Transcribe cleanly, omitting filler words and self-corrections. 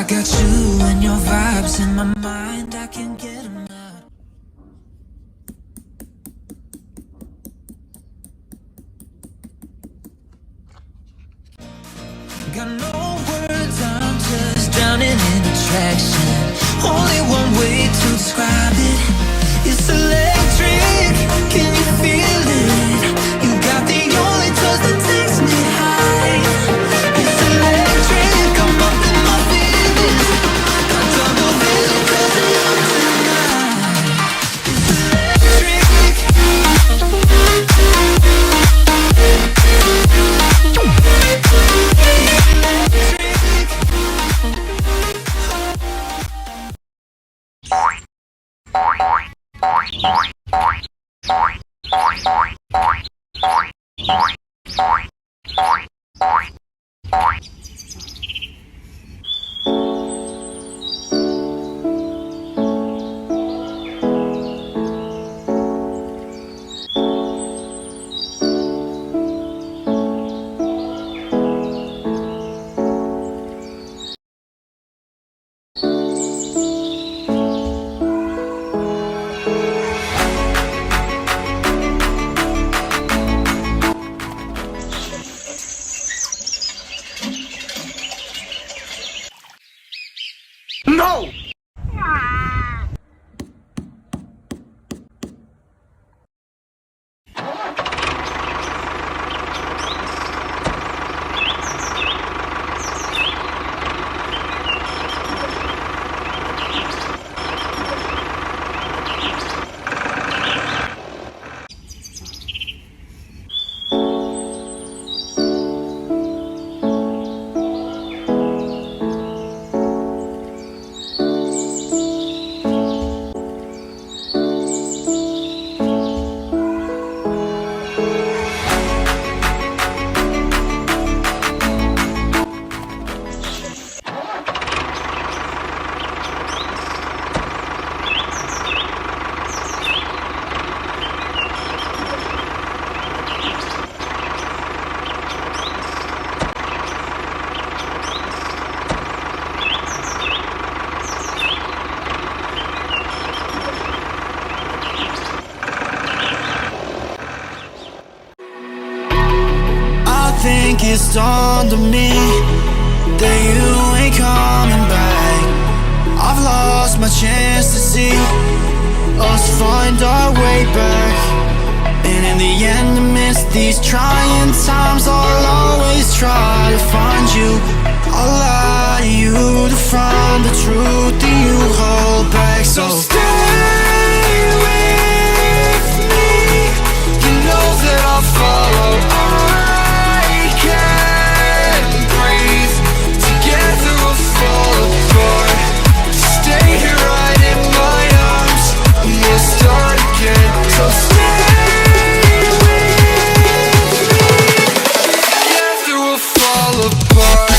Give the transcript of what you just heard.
I got you and your vibes in my mind, I can't get them out. Got no words, I'm just drowning in attraction. Only one way to describe it. It's electric, can you feel it? You got the only touch that takes me high. It's electric, I'm up in my feelings. Got double vision 'cause I love tonight. It's electric. No! Think it's dawned on me that you ain't coming back. I've lost my chance to see us find our way back. And in the end, amidst these trying times, I'll always try to find you. I'll lie to you to find the truth that you hold back. So stay with me. You know that I'll follow. Start again, so stay with me. Together we'll fall apart.